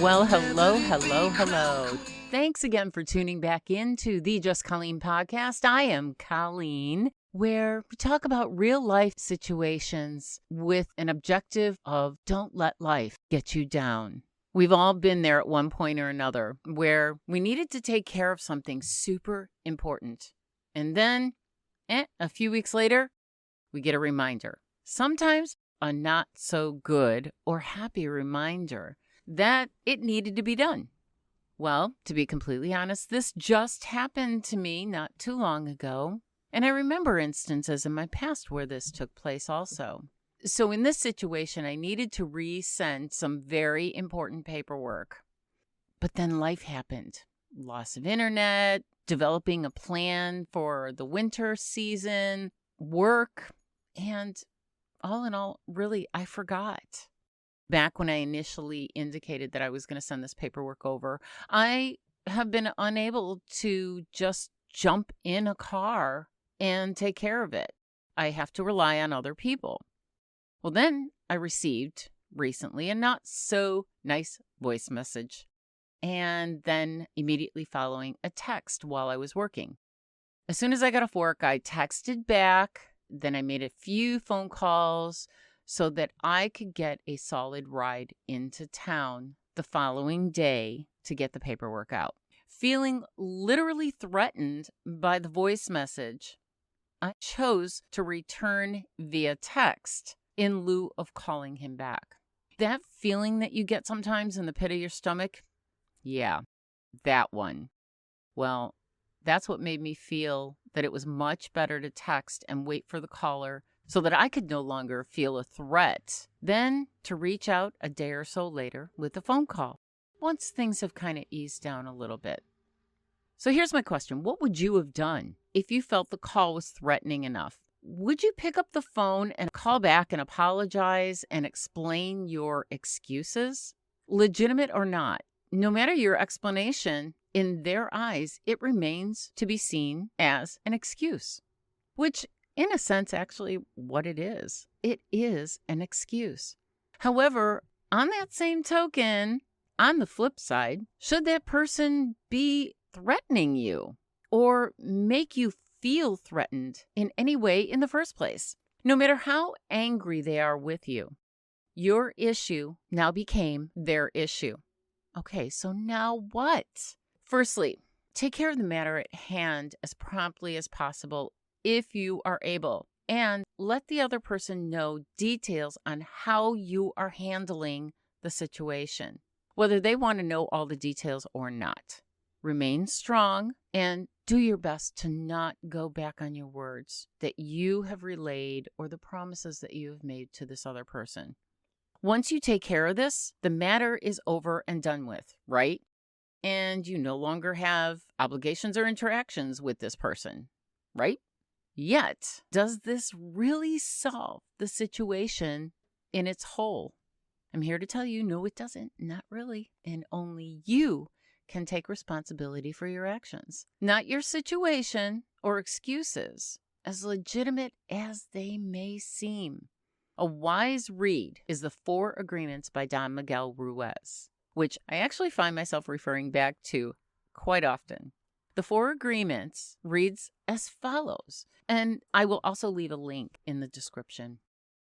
Well, hello. Thanks again for tuning back into the Just Colleen Podcast. I am Colleen, where we talk about real life situations with an objective of don't let life get you down. We've all been there at one point or another where we needed to take care of something super important. And then, a few weeks later, we get a reminder. Sometimes a not so good or happy reminder that it needed to be done. Well, to be completely honest, this just happened to me not too long ago. And I remember instances in my past where this took place also. So in this situation, I needed to resend some very important paperwork. But then life happened. Loss of internet, developing a plan for the winter season, work, and all in all, really, I forgot. Back when I initially indicated that I was going to send this paperwork over, I have been unable to just jump in a car and take care of it. I have to rely on other people. Well, then I received recently a not so nice voice message, and then immediately following a text while I was working. As soon as I got off work, I texted back, then I made a few phone calls so that I could get a solid ride into town the following day to get the paperwork out. Feeling literally threatened by the voice message, I chose to return via text in lieu of calling him back. That feeling that you get sometimes in the pit of your stomach? Yeah, that one. Well, that's what made me feel that it was much better to text and wait for the caller so that I could no longer feel a threat than to reach out a day or so later with a phone call, once things have kind of eased down a little bit. So here's my question. What would you have done if you felt the call was threatening enough? Would you pick up the phone and call back and apologize and explain your excuses? Legitimate or not, no matter your explanation, in their eyes, it remains to be seen as an excuse, which in a sense, actually, what it is. It is an excuse. However, on that same token, on the flip side, should that person be threatening you or make you feel threatened in any way in the first place, no matter how angry they are with you, your issue now became their issue. Okay, so now what? Firstly, take care of the matter at hand as promptly as possible if you are able, and let the other person know details on how you are handling the situation, whether they want to know all the details or not. Remain strong and do your best to not go back on your words that you have relayed or the promises that you have made to this other person. Once you take care of this, the matter is over and done with, right? And you no longer have obligations or interactions with this person, right? Yet, does this really solve the situation in its whole? I'm here to tell you, no, it doesn't. Not really. And only you can take responsibility for your actions, not your situation or excuses, as legitimate as they may seem. A wise read is The 4 Agreements by Don Miguel Ruiz, which I actually find myself referring back to quite often. The 4 Agreements reads as follows, and I will also leave a link in the description.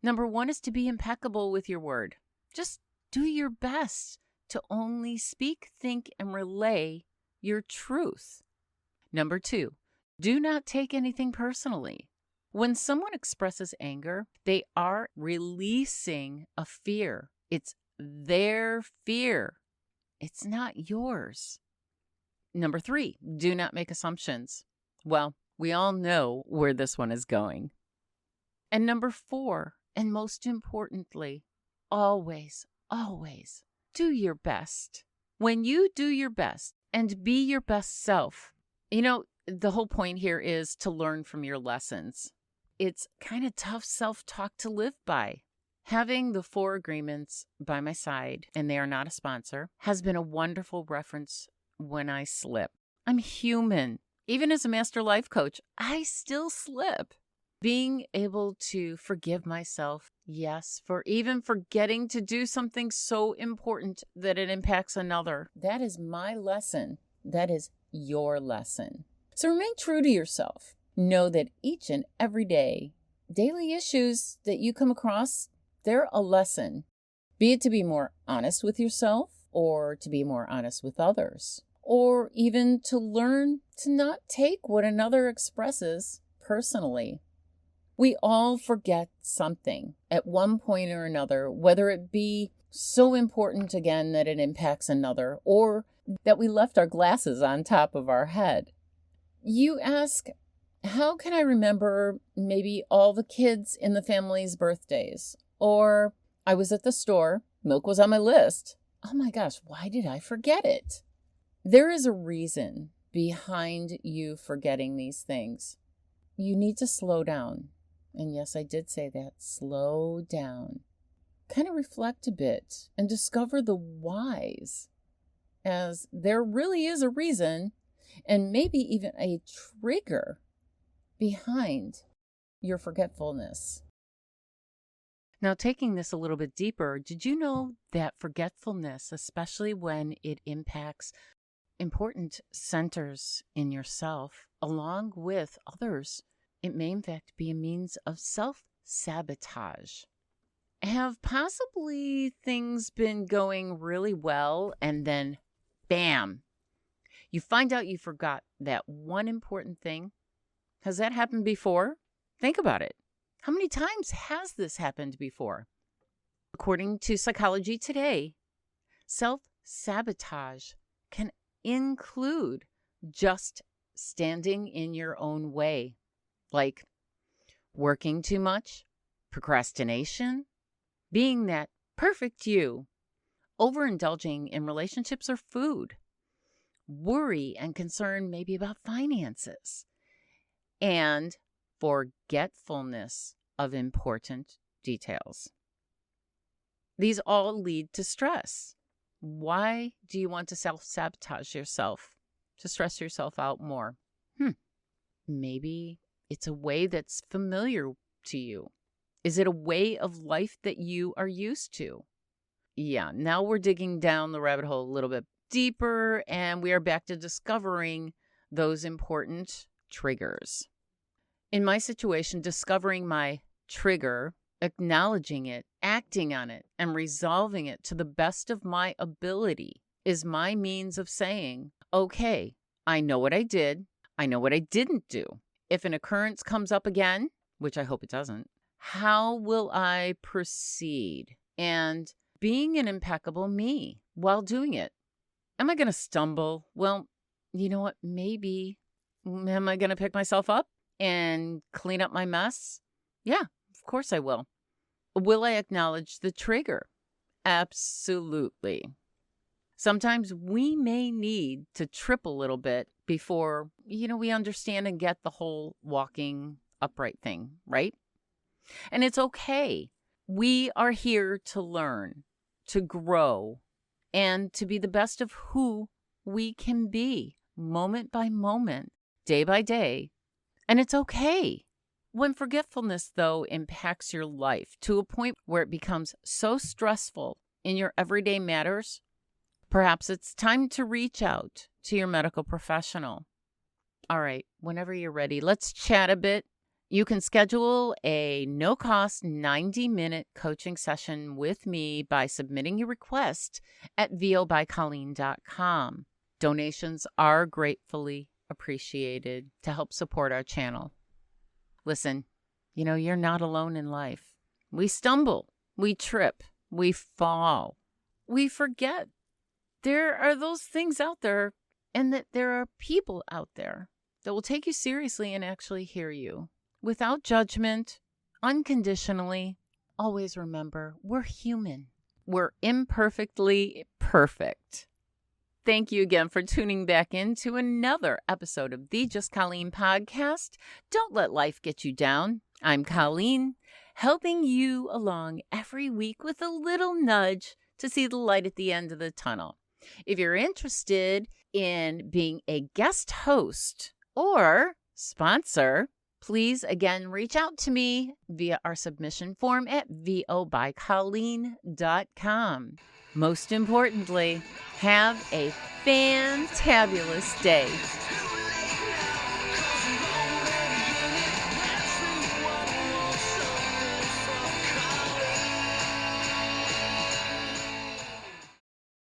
Number 1 is to be impeccable with your word. Just do your best to only speak, think, and relay your truth. Number 2, do not take anything personally. When someone expresses anger, they are releasing a fear. It's their fear. It's not yours. Number 3, do not make assumptions. Well, we all know where this one is going. And number 4, and most importantly, always do your best. When you do your best and be your best self, the whole point here is to learn from your lessons. It's kind of tough self-talk to live by. Having the 4 Agreements by my side, and they are not a sponsor, has been a wonderful reference when I slip. I'm human. Even as a master life coach, I still slip. Being able to forgive myself, yes, for even forgetting to do something so important that it impacts another. That is my lesson. That is your lesson. So remain true to yourself. Know that each and every day, daily issues that you come across, they're a lesson. Be it to be more honest with yourself, or to be more honest with others, or even to learn to not take what another expresses personally. We all forget something at one point or another, whether it be so important again that it impacts another, or that we left our glasses on top of our head. You ask, how can I remember maybe all the kids in the family's birthdays? Or I was at the store, milk was on my list. Oh my gosh, why did I forget it? There is a reason behind you forgetting these things. You need to slow down. And yes, I did say that. Slow down. Kind of reflect a bit and discover the whys, as there really is a reason and maybe even a trigger behind your forgetfulness. Now, taking this a little bit deeper, did you know that forgetfulness, especially when it impacts important centers in yourself, along with others, it may in fact be a means of self-sabotage? Have possibly things been going really well and then, bam, you find out you forgot that one important thing? Has that happened before? Think about it. How many times has this happened before? According to Psychology Today, self-sabotage can include just standing in your own way, like working too much, procrastination, being that perfect you, overindulging in relationships or food, worry and concern maybe about finances, and forgetfulness of important details. These all lead to stress. Why do you want to self-sabotage yourself, to stress yourself out more? Maybe it's a way that's familiar to you. Is it a way of life that you are used to? Yeah, now we're digging down the rabbit hole a little bit deeper, and we are back to discovering those important triggers. In my situation, discovering my trigger, acknowledging it, acting on it, and resolving it to the best of my ability is my means of saying, okay, I know what I did. I know what I didn't do. If an occurrence comes up again, which I hope it doesn't, how will I proceed? And being an impeccable me while doing it. Am I going to stumble? Well, you know what? Maybe. Am I going to pick myself up and clean up my mess? Yeah, of course I will. Will I acknowledge the trigger? Absolutely. Sometimes we may need to trip a little bit before, we understand and get the whole walking upright thing, right? And it's okay. We are here to learn, to grow, and to be the best of who we can be, moment by moment, day by day. And it's okay. When forgetfulness, though, impacts your life to a point where it becomes so stressful in your everyday matters, perhaps it's time to reach out to your medical professional. All right, whenever you're ready, let's chat a bit. You can schedule a no-cost 90-minute coaching session with me by submitting your request at VObyColleen.com. Donations are gratefully appreciated to help support our channel. Listen, you're not alone in life. We stumble, we trip, we fall, we forget. There are those things out there, and that there are people out there that will take you seriously and actually hear you. Without judgment, unconditionally. Always remember, we're human. We're imperfectly perfect. Thank you again for tuning back into another episode of the Just Colleen Podcast. Don't let life get you down. I'm Colleen, helping you along every week with a little nudge to see the light at the end of the tunnel. If you're interested in being a guest host or sponsor, Please, again, reach out to me via our submission form at VObyColleen.com. Most importantly, have a fantabulous day.